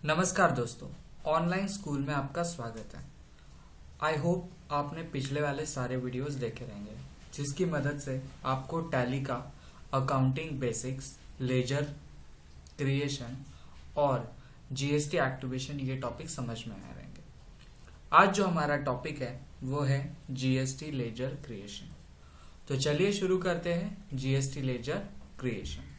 नमस्कार दोस्तों, online school में आपका स्वागत है। आई होप आपने पिछले वाले सारे वीडियोस देखे रहेंगे जिसकी मदद से आपको टैली का अकाउंटिंग बेसिक्स, लेजर क्रिएशन और जीएसटी एक्टिवेशन ये टॉपिक समझ में आ रहेंगे। आज जो हमारा टॉपिक है वो है जीएसटी लेजर क्रिएशन। तो चलिए शुरू करते हैं GST laser creation.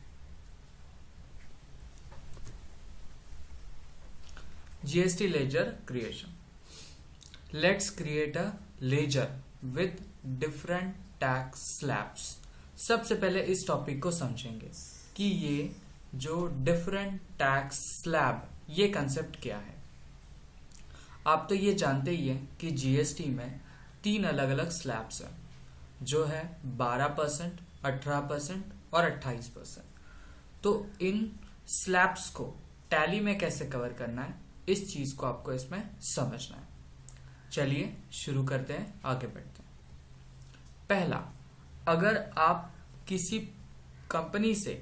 GST ledger creation. Let's create a ledger with different tax slabs. सबसे पहले इस टॉपिक को समझेंगे कि ये जो डिफरेंट टैक्स स्लैब ये कंसेप्ट क्या है। आप तो ये जानते ही हैं कि जीएसटी में 3 अलग अलग स्लैब्स हैं जो है 12%, 18% और 28%। तो इन स्लैब्स को टैली में कैसे कवर करना है इस चीज को आपको इसमें समझना है। चलिए शुरू करते हैं, आगे बढ़ते हैं। पहला, अगर आप किसी कंपनी से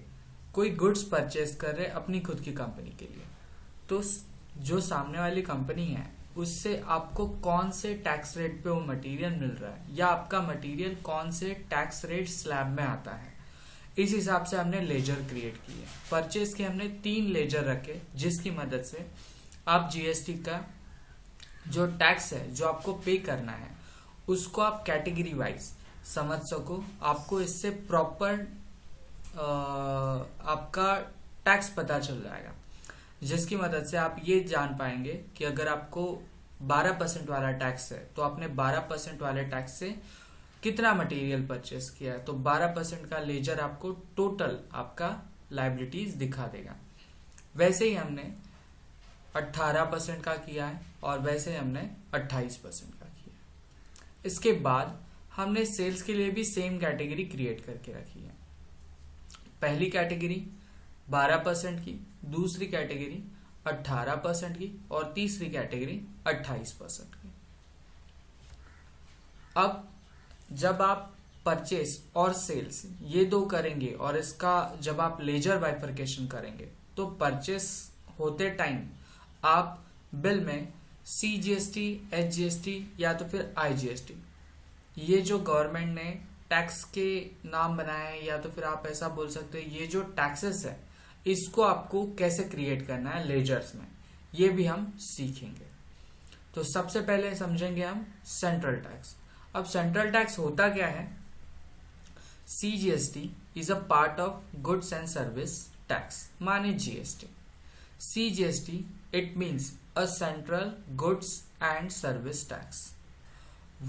कोई गुड्स परचेस कर रहे हैं अपनी खुद की कंपनी के लिए, तो जो सामने वाली कंपनी है उससे आपको कौन से टैक्स रेट पे वो मटेरियल मिल रहा है या आपका मटेरियल कौन से टैक्स रेट स्लैब में आता है, इस हिसाब से हमने लेजर क्रिएट की है। परचेस के हमने 3 लेजर रखे जिसकी मदद से आप जीएसटी का जो टैक्स है जो आपको पे करना है उसको आप कैटेगरी वाइज समझ सको। आपको इससे प्रॉपर आपका टैक्स पता चल जाएगा जिसकी मदद से आप ये जान पाएंगे कि अगर आपको 12% वाला टैक्स है तो आपने 12% वाले टैक्स से कितना मटेरियल परचेस किया है। तो 12% का लेजर आपको टोटल आपका लायबिलिटीज दिखा देगा। वैसे ही हमने 18% का किया है और वैसे हमने 28% का किया है। इसके बाद हमने सेल्स के लिए भी सेम कैटेगरी क्रिएट करके रखी है। पहली कैटेगरी 12% की, दूसरी कैटेगरी 18% की और तीसरी कैटेगरी 28% की। अब जब आप परचेस और सेल्स ये 2 करेंगे और इसका जब आप लेजर बाइफरकेशन करेंगे तो परचेस होते टाइम आप बिल में CGST, HGST या तो फिर IGST, ये जो गवर्नमेंट ने टैक्स के नाम बनाए हैं या तो फिर आप ऐसा बोल सकते हैं ये जो टैक्सेस है इसको आपको कैसे क्रिएट करना है लेजर्स में, ये भी हम सीखेंगे। तो सबसे पहले समझेंगे हम सेंट्रल टैक्स। अब सेंट्रल टैक्स होता क्या है? CGST is a part of goods and service tax माने GST। CGST it means a central goods and service tax,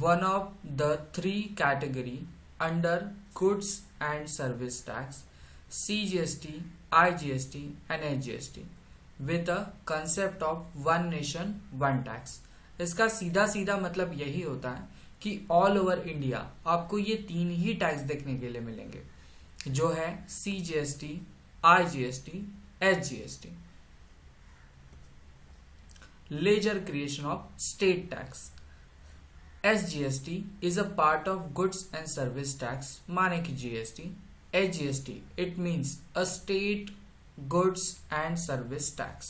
one of the 3 category under goods and service tax, CGST, IGST and HGST with a concept of one nation one tax। इसका सीधा सीधा मतलब यही होता है कि all over India आपको ये 3 ही टैक्स देखने के लिए मिलेंगे जो है CGST, IGST, HGST। Ledger creation of state tax. SGST is a part of goods and service tax माने कि GST। HGST it means a state goods and service tax।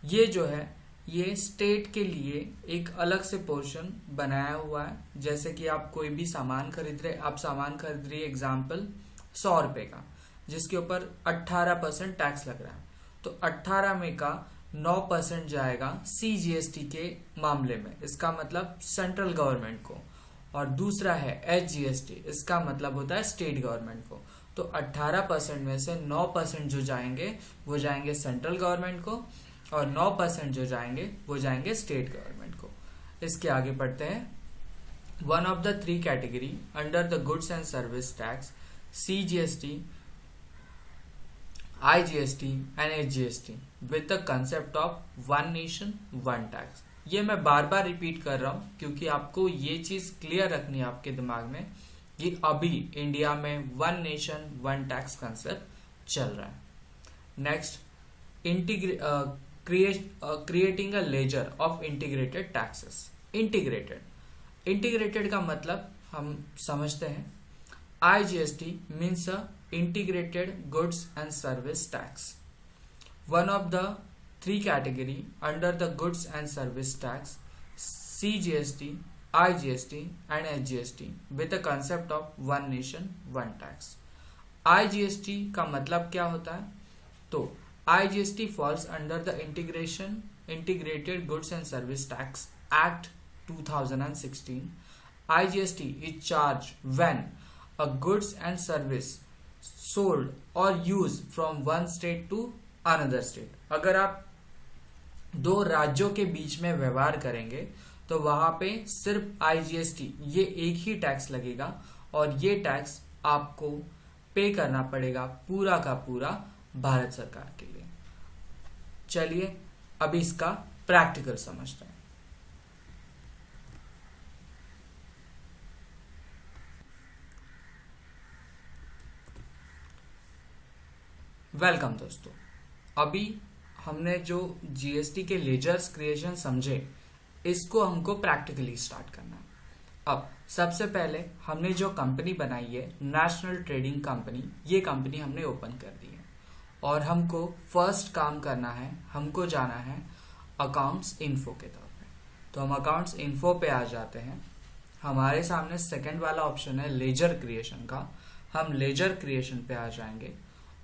ये जो है ये स्टेट के लिए एक अलग से पोर्शन बनाया हुआ है। जैसे कि आप कोई भी सामान खरीद रहे, आप सामान खरीद रही एग्जाम्पल 100 रुपए का जिसके ऊपर 18% टैक्स लग रहा है, तो 18 में का 9% जाएगा CGST के मामले में, इसका मतलब सेंट्रल गवर्नमेंट को, और दूसरा है HGST, इसका मतलब होता है स्टेट गवर्नमेंट को। तो 18% में से 9% जो जाएंगे वो जाएंगे सेंट्रल गवर्नमेंट को और 9% जो जाएंगे वो जाएंगे स्टेट गवर्नमेंट को। इसके आगे पढ़ते हैं। One of the 3 category under the goods and service tax CGST, IGST and HGST with the concept of one nation one tax। ये मैं बार बार रिपीट कर रहा हूँ क्योंकि आपको ये चीज क्लियर रखनी है आपके दिमाग में कि अभी इंडिया में one nation one tax concept चल रहा है। Next, creating a laser of integrated taxes. Integrated का मतलब हम समझते हैं। IGST means a integrated goods and service tax, one of the three category under the goods and service tax, CGST, IGST and HGST with the concept of one nation one tax. IGST का मतलब क्या होता है? तो IGST falls under the Integrated Goods and Service Tax Act 2016. IGST is charged when a goods and service sold or used from one state to another state. अगर आप दो राज्यों के बीच में व्यवहार करेंगे तो वहां पे सिर्फ IGST ये एक ही टैक्स लगेगा और ये टैक्स आपको पे करना पड़ेगा पूरा का पूरा भारत सरकार के लिए। चलिए अभी इसका प्रैक्टिकल समझते हैं। वेलकम दोस्तों, अभी हमने जो जीएसटी के लेजर्स क्रिएशन समझे, इसको हमको प्रैक्टिकली स्टार्ट करना है। अब सबसे पहले हमने जो कंपनी बनाई है नेशनल ट्रेडिंग कंपनी, ये कंपनी हमने ओपन कर दी है और हमको फर्स्ट काम करना है, हमको जाना है अकाउंट्स इन्फो के तौर पे। तो हम अकाउंट्स इन्फो पे आ जाते हैं। हमारे सामने सेकंड वाला ऑप्शन है लेजर क्रिएशन का। हम लेजर क्रिएशन पे आ जाएंगे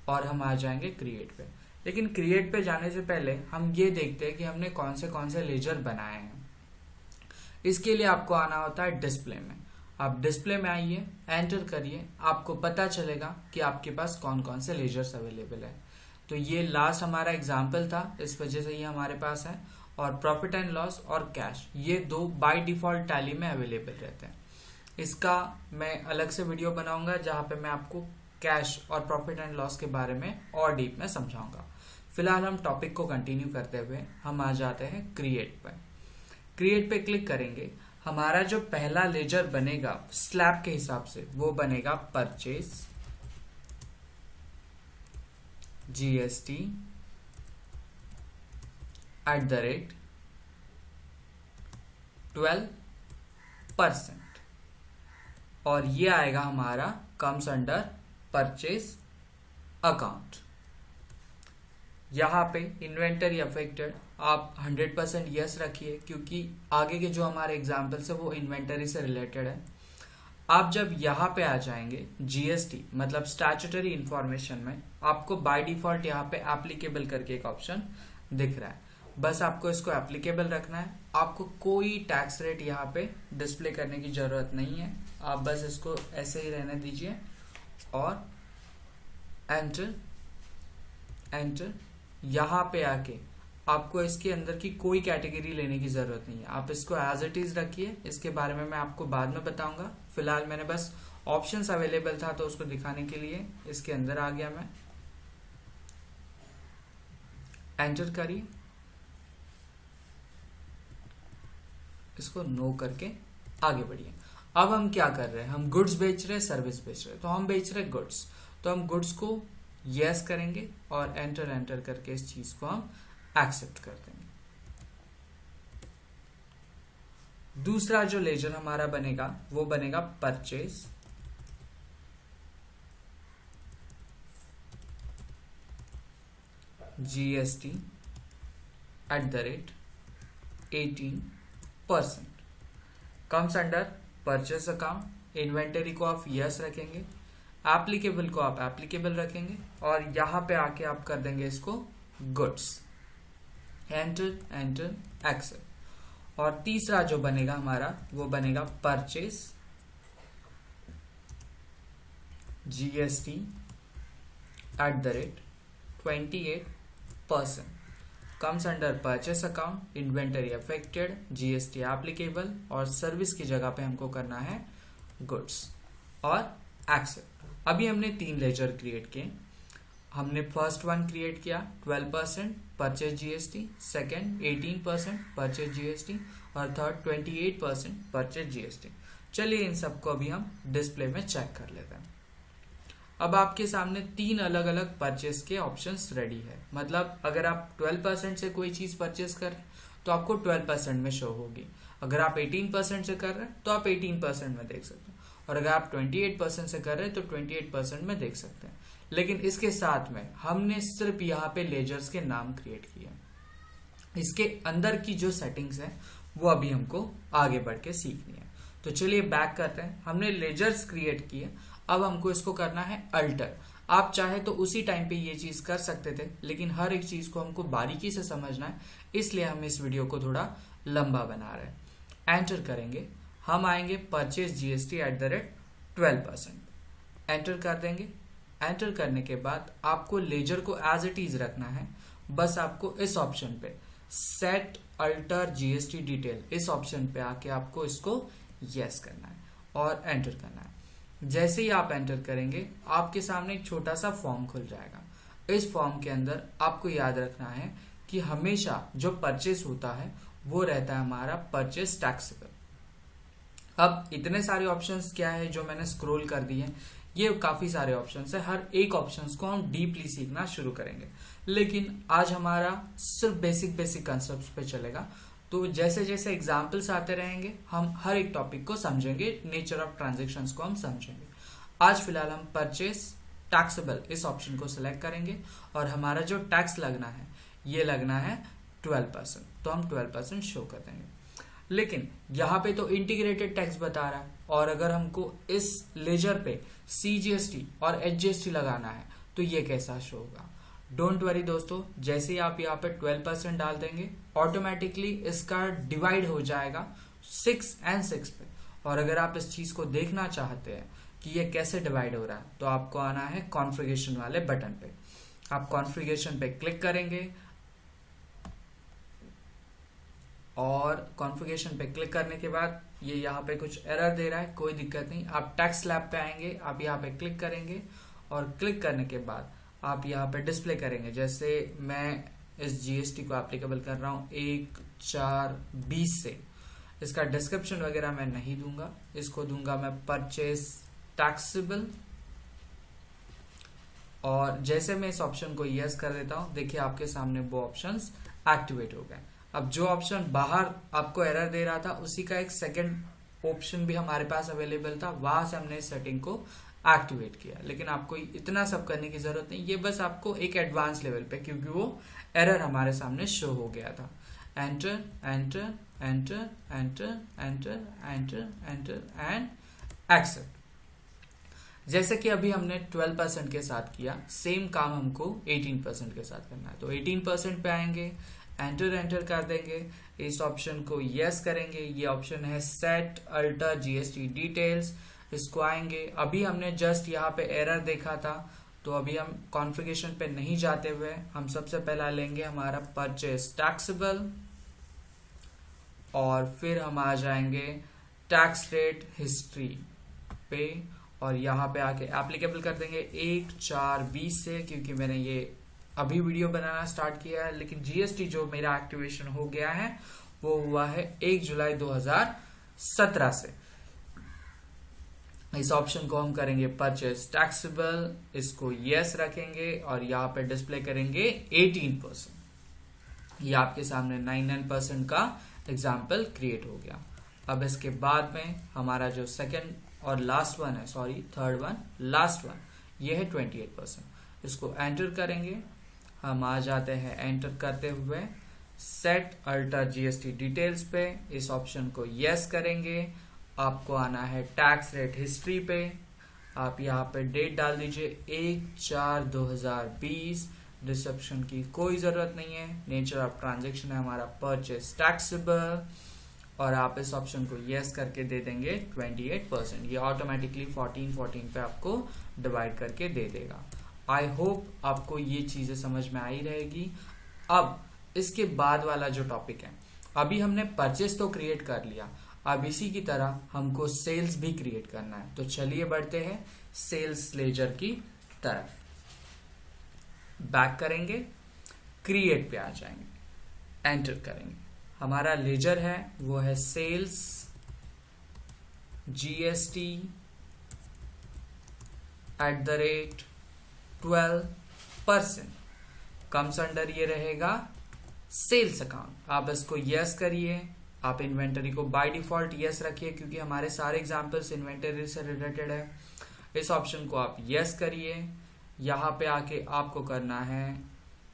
और हम आ जाएंगे क्रिएट पे। लेकिन क्रिएट पे जाने से पहले हम ये देखते हैं कि हमने कौन से लेजर बनाए हैं। इसके लिए आपको आना होता है डिस्प्ले में। आप डिस्प्ले में आइए, एंटर करिए, आपको पता चलेगा कि आपके पास कौन कौन से लेजर्स अवेलेबल है। तो ये लास्ट हमारा एग्जाम्पल था, इस वजह से ये हमारे पास है। और प्रॉफिट एंड लॉस और कैश, ये दो बाय डिफॉल्ट टैली में अवेलेबल रहते हैं। इसका मैं अलग से वीडियो बनाऊंगा जहां पे मैं आपको कैश और प्रॉफिट एंड लॉस के बारे में और डीप में समझाऊंगा। फिलहाल हम टॉपिक को कंटिन्यू करते हुए हम आ जाते हैं क्रिएट पर। क्रिएट पे क्लिक करेंगे। हमारा जो पहला लेजर बनेगा स्लैब के हिसाब से वो बनेगा परचेज GST @ 12%, और ये आएगा हमारा कम्स अंडर परचेज अकाउंट। यहाँ पे इन्वेंटरी अफेक्टेड आप 100% यस रखिए, क्योंकि आगे के जो हमारे एग्जाम्पल्स है वो इन्वेंटरी से रिलेटेड है। आप जब यहाँ पे आ जाएंगे GST मतलब स्टैट्यूटरी इंफॉर्मेशन में, आपको बाय डिफॉल्ट यहाँ पे एप्लीकेबल करके एक ऑप्शन दिख रहा है। बस आपको इसको एप्लीकेबल रखना है। आपको कोई टैक्स रेट यहाँ पे डिस्प्ले करने की जरूरत नहीं है। आप बस इसको ऐसे ही रहने दीजिए और एंटर। यहाँ पे आके आपको इसके अंदर की कोई कैटेगरी लेने की जरूरत नहीं है। आप इसको एज इट इज रखिए, इसके बारे में मैं आपको बाद में बताऊंगा। फिलहाल मैंने बस ऑप्शंस अवेलेबल था तो उसको दिखाने के लिए इसके अंदर आ गया मैं। एंटर करिए, इसको नो करके आगे बढ़िए। अब हम क्या कर रहे हैं? हम गुड्स बेच रहे हैं, सर्विस बेच रहे हैं। तो हम बेच रहे हैं गुड्स, तो हम गुड्स को यस करेंगे और एंटर करके इस चीज को हम एक्सेप्ट कर देंगे। दूसरा जो लेजर हमारा बनेगा वो बनेगा purchase GST @ 18%, comes under purchase account. Inventory को आप यस रखेंगे, एप्लीकेबल को आप एप्लीकेबल रखेंगे और यहां पे आके आप कर देंगे इसको गुड्स। Enter accept. और तीसरा जो बनेगा हमारा वो बनेगा purchase GST @ 28%, comes under purchase account. Inventory affected, GST applicable और सर्विस की जगह पे हमको करना है गुड्स और एक्सेप्ट। अभी हमने 3 लेजर क्रिएट किए। हमने फर्स्ट वन क्रिएट किया 12% purchase GST, second 18% purchase GST और थर्ड 28% परचेज GST। चलिए इन सबको अभी हम डिस्प्ले में चेक कर लेते हैं। अब आपके सामने 3 अलग अलग परचेस के ऑप्शंस रेडी है। मतलब अगर आप 12% से कोई चीज परचेस कर रहे हैं तो आपको 12% में शो होगी। अगर आप 18% से कर रहे हैं तो आप 18% में देख सकते हैं, और अगर आप 28% से कर रहे हैं तो 28% में देख सकते हैं। लेकिन इसके साथ में हमने सिर्फ यहाँ पे लेजर्स के नाम क्रिएट किए। इसके अंदर की जो सेटिंग्स है वो अभी हमको आगे बढ़ के सीखनी है। तो चलिए बैक करते हैं। हमने लेजर्स क्रिएट किए, अब हमको इसको करना है अल्टर। आप चाहे तो उसी टाइम पे ये चीज कर सकते थे, लेकिन हर एक चीज को हमको बारीकी से समझना है, इसलिए हम इस वीडियो को थोड़ा लंबा बना रहे हैं। एंटर करेंगे, हम आएंगे परचेज जीएसटी @12%, एंटर कर देंगे। एंटर करने के बाद आपको लेजर को एज इट इज रखना है। बस आपको इस ऑप्शन पे सेट अल्टर जीएसटी डिटेल, इस ऑप्शन पे आके आपको इसको यस करना है और एंटर करना है। जैसे ही आप एंटर करेंगे आपके सामने एक छोटा सा फॉर्म खुल जाएगा। इस फॉर्म के अंदर आपको याद रखना है कि हमेशा जो परचेस होता है वो रहता है हमारा परचेस टैक्सेबल। अब इतने सारे ऑप्शंस क्या है जो मैंने स्क्रॉल कर दिए, ये काफी सारे ऑप्शंस है। हर एक ऑप्शंस को हम डीपली सीखना शुरू करेंगे, लेकिन आज हमारा सिर्फ बेसिक बेसिक कंसेप्ट पे चलेगा। तो जैसे जैसे एग्जाम्पल्स आते रहेंगे हम हर एक टॉपिक को समझेंगे, नेचर ऑफ ट्रांजेक्शन्स को हम समझेंगे। आज फिलहाल हम परचेस टैक्सेबल इस ऑप्शन को सिलेक्ट करेंगे और हमारा जो टैक्स लगना है ये लगना है 12%, तो हम 12% शो कर देंगे। लेकिन यहाँ पे तो इंटीग्रेटेड टैक्स बता रहा है, और अगर हमको इस लेजर पे सीजीएसटी और एचजीएसटी लगाना है तो ये कैसा शो होगा। डोंट वरी दोस्तों, जैसे ही आप यहाँ पे 12% डाल देंगे ऑटोमेटिकली इसका डिवाइड हो जाएगा 6 and 6 पे। और अगर आप इस चीज को देखना चाहते हैं कि ये कैसे डिवाइड हो रहा है, तो आपको आना है कॉन्फ़िगरेशन वाले बटन पे। आप कॉन्फ़िगरेशन पे क्लिक करेंगे और कॉन्फ़िगरेशन पे क्लिक करने के बाद ये यहाँ पे कुछ एरर दे रहा है, कोई दिक्कत नहीं। आप टैक्स स्लैब पे आएंगे, आप यहाँ पे क्लिक करेंगे और क्लिक करने के बाद आप यहाँ पे डिस्प्ले करेंगे। जैसे मैं इस जीएसटी को एप्लीकेबल कर रहा हूँ 1/4/20 से, इसका डिस्क्रिप्शन वगैरह मैं नहीं दूंगा, इसको दूंगा मैं परचेस टैक्सेबल। और जैसे मैं इस ऑप्शन को यस कर देता हूं, देखिए आपके सामने वो ऑप्शंस एक्टिवेट हो गए। अब जो ऑप्शन बाहर आपको एरर दे रहा था उसी का एक सेकंड ऑप्शन भी हमारे पास अवेलेबल था, वहां से हमने इस सेटिंग को एक्टिवेट किया। लेकिन आपको इतना सब करने की जरूरत नहीं, ये बस आपको एक एडवांस लेवल पे, क्योंकि वो एरर हमारे सामने शो हो गया था। Enter enter enter enter enter enter enter and accept. जैसे कि अभी हमने 12% के साथ किया, सेम काम हमको 18% के साथ करना है। तो 18% पे आएंगे, एंटर एंटर कर देंगे, इस ऑप्शन को यस करेंगे। ये ऑप्शन है सेट अल्टर जीएसटी डिटेल्स, इसको आएंगे। अभी हमने जस्ट यहाँ पे एरर देखा था, तो अभी हम कॉन्फ़िगरेशन पे नहीं जाते हुए हम सबसे पहला लेंगे हमारा परचेस टैक्सेबल, और फिर हम आ जाएंगे टैक्स रेट हिस्ट्री पे, और यहाँ पे आके एप्लीकेबल कर देंगे 1/4/20 से, क्योंकि मैंने ये अभी वीडियो बनाना स्टार्ट किया है। लेकिन जीएसटी जो मेरा एक्टिवेशन हो गया है वो हुआ है 1 जुलाई 2017 से। इस ऑप्शन को हम करेंगे परचेस टैक्सेबल, इसको यस रखेंगे और यहाँ पे डिस्प्ले करेंगे 18%। ये आपके सामने 99% का एग्जाम्पल क्रिएट हो गया। अब इसके बाद में हमारा जो सेकंड और लास्ट वन है, sorry third one, last one, ये है 28%। इसको एंटर करेंगे, हम आ जाते हैं एंटर करते हुए सेट अल्टर जीएसटी डिटेल्स पे, इस ऑप्शन को यस करेंगे। आपको आना है टैक्स रेट हिस्ट्री पे, आप यहाँ पे डेट डाल दीजिए 1/4/2020। डिस्क्रिप्शन की कोई जरूरत नहीं है, नेचर ऑफ ट्रांजेक्शन है हमारा परचेस टैक्सेबल, और आप इस ऑप्शन को यस करके दे देंगे 28%। ये ऑटोमेटिकली 14 पे आपको डिवाइड करके दे देगा। आई होप आपको ये चीजें समझ में आई रहेगी। अब इसके बाद वाला जो टॉपिक है, अभी हमने परचेस तो क्रिएट कर लिया, अब इसी की तरह हमको सेल्स भी क्रिएट करना है। तो चलिए बढ़ते हैं सेल्स लेजर की तरफ। बैक करेंगे, क्रिएट पे आ जाएंगे, एंटर करेंगे। हमारा लेजर है वो है सेल्स जीएसटी @12%, कम्स अंडर ये रहेगा सेल्स अकाउंट। आप इसको यस करिए। आप इन्वेंटरी को बाय डिफॉल्ट यस रखिए, क्योंकि हमारे सारे एग्जांपल्स इन्वेंटरी से रिलेटेड है। इस ऑप्शन को आप यस करिए। यहाँ पे आके आपको करना है,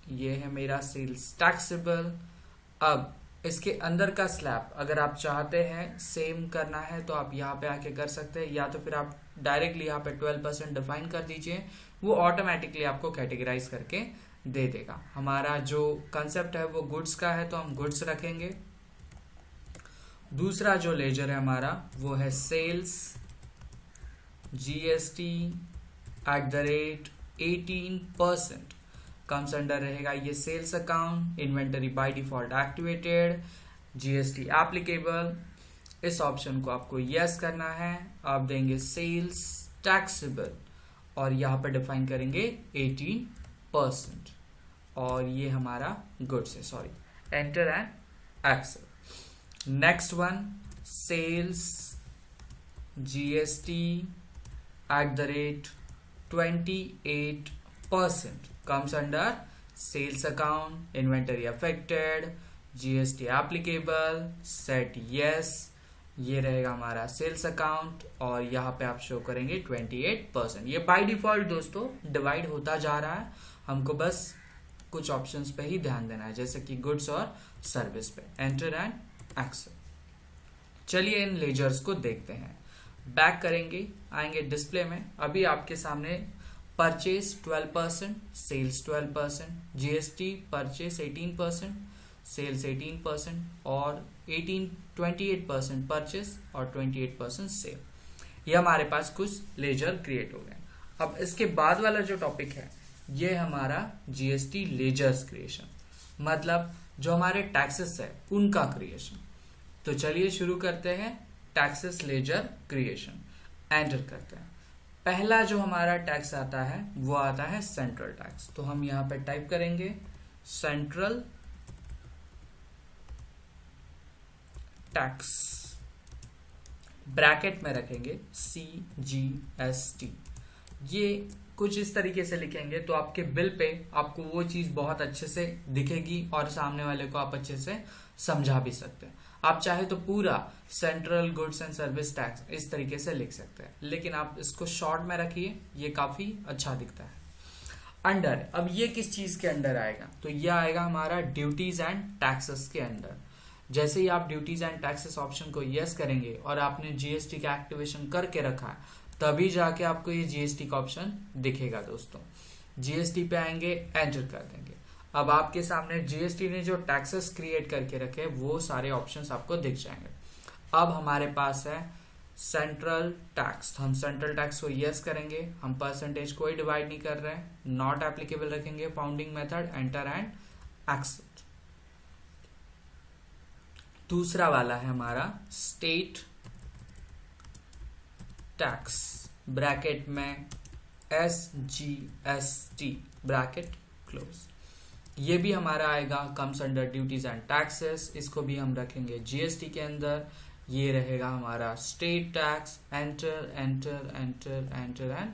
ये है मेरा सेल्स टैक्सेबल, अब इसके अंदर का स्लैब अगर आप चाहते हैं सेम करना है तो आप यहाँ पे आके कर सकते हैं, या तो फिर आप डायरेक्टली यहाँ पे 12% डिफाइन कर दीजिए, वो ऑटोमेटिकली आपको कैटेगराइज करके दे देगा। हमारा जो कंसेप्ट है वो गुड्स का है तो हम गुड्स रखेंगे। दूसरा जो लेजर है हमारा वो है सेल्स, जीएसटी @ 18% कम्स अंडर रहेगा ये sales account, inventory by default activated, GST applicable. इस ऑप्शन को आपको यस करना है, आप देंगे सेल्स टैक्सेबल और यहाँ पर डिफाइन करेंगे 18% और ये हमारा गुड्स है, sorry, enter and accept. Next one sales GST @ 28% comes under sales account, inventory affected, GST applicable, set yes, ये रहेगा हमारा सेल्स अकाउंट और यहाँ पे आप शो करेंगे 28%। ये बाय डिफॉल्ट दोस्तों डिवाइड होता जा रहा है, हमको बस कुछ ऑप्शंस पे ही ध्यान देना है जैसे कि गुड्स और सर्विस पे। Enter and accept. चलिए इन लेजर्स को देखते हैं। बैक करेंगे, आएंगे डिस्प्ले में। अभी आपके सामने purchase 12%, sales 12%, GST purchase 18%, sales 18% और 28% परचेज और 28% सेल, ये हमारे पास कुछ लेजर क्रिएट हो गए। अब इसके बाद वाला जो टॉपिक है ये हमारा जीएसटी लेजर्स क्रिएशन, मतलब जो हमारे टैक्सेस है उनका क्रिएशन। तो चलिए शुरू करते हैं टैक्सेस लेजर क्रिएशन। एंटर करते हैं। पहला जो हमारा टैक्स आता है वो आता है सेंट्रल टैक्स। तो हम यहां पे टाइप करेंगे सेंट्रल टैक्स, ब्रैकेट में रखेंगे CGST। ये कुछ इस तरीके से लिखेंगे तो आपके बिल पे आपको वो चीज बहुत अच्छे से दिखेगी और सामने वाले को आप अच्छे से समझा भी सकते हैं। आप चाहे तो पूरा central goods and service tax इस तरीके से लिख सकते हैं, लेकिन आप इसको शॉर्ट में रखिए, ये काफी अच्छा दिखता है। अंडर, अब ये किस चीज के अंडर आएगा? तो ये आएगा हमारा ड्यूटीज एंड टैक्सेस के अंडर। जैसे ही आप ड्यूटीज एंड टैक्सेस ऑप्शन को यस करेंगे और आपने जीएसटी का एक्टिवेशन करके रखा है, तभी जाके आपको ये जीएसटी का ऑप्शन दिखेगा दोस्तों। जीएसटी पे आएंगे, एंटर कर देंगे। अब आपके सामने जीएसटी ने जो टैक्सेस क्रिएट करके रखे वो सारे ऑप्शंस आपको दिख जाएंगे। अब हमारे पास है सेंट्रल टैक्स, हम सेंट्रल टैक्स को यस करेंगे। हम परसेंटेज कोई डिवाइड नहीं कर रहे हैं, नॉट एप्लीकेबल रखेंगे, rounding method, enter and accept. दूसरा वाला है हमारा स्टेट टैक्स, ब्रैकेट में SGST, ब्रैकेट क्लोज। ये भी हमारा आएगा comes under duties and taxes, इसको भी हम रखेंगे जीएसटी के अंदर। ये रहेगा हमारा state tax, enter enter enter enter and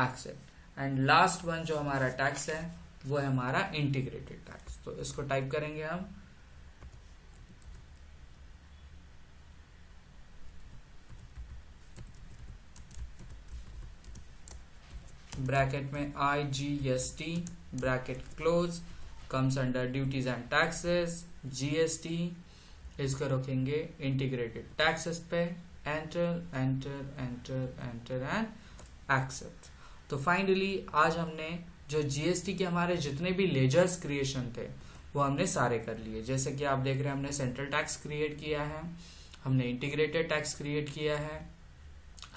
accept. And last one जो हमारा टैक्स है वो है हमारा इंटीग्रेटेड टैक्स। तो इसको टाइप करेंगे हम ब्रैकेट में IGST, bracket close, comes under duties and taxes, GST, इसको रखेंगे इंटीग्रेटेड टैक्सेस पे, enter enter enter enter and accept. तो फाइनली आज हमने जो जीएसटी के हमारे जितने भी लेजर्स क्रिएशन थे वो हमने सारे कर लिए। जैसे कि आप देख रहे हैं हमने सेंट्रल टैक्स क्रिएट किया है, हमने इंटीग्रेटेड टैक्स क्रिएट किया है,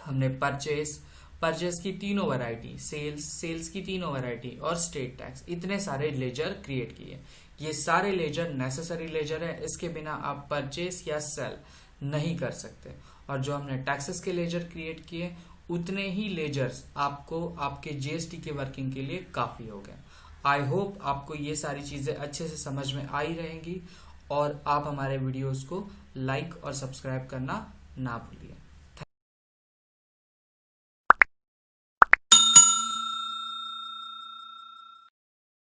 हमने परचेस की तीनों वैरायटी, सेल्स की तीनों वैरायटी और स्टेट टैक्स, इतने सारे लेजर क्रिएट किए। ये सारे लेजर नेसेसरी लेजर है, इसके बिना आप परचेस या सेल नहीं कर सकते। और जो हमने टैक्सेस के लेजर क्रिएट किए उतने ही लेजर्स आपको आपके जीएसटी के वर्किंग के लिए काफी हो गए। आई होप आपको ये सारी चीजें अच्छे से समझ में आई रहेंगी और आप हमारे वीडियोस को लाइक और सब्सक्राइब करना ना भूलिए।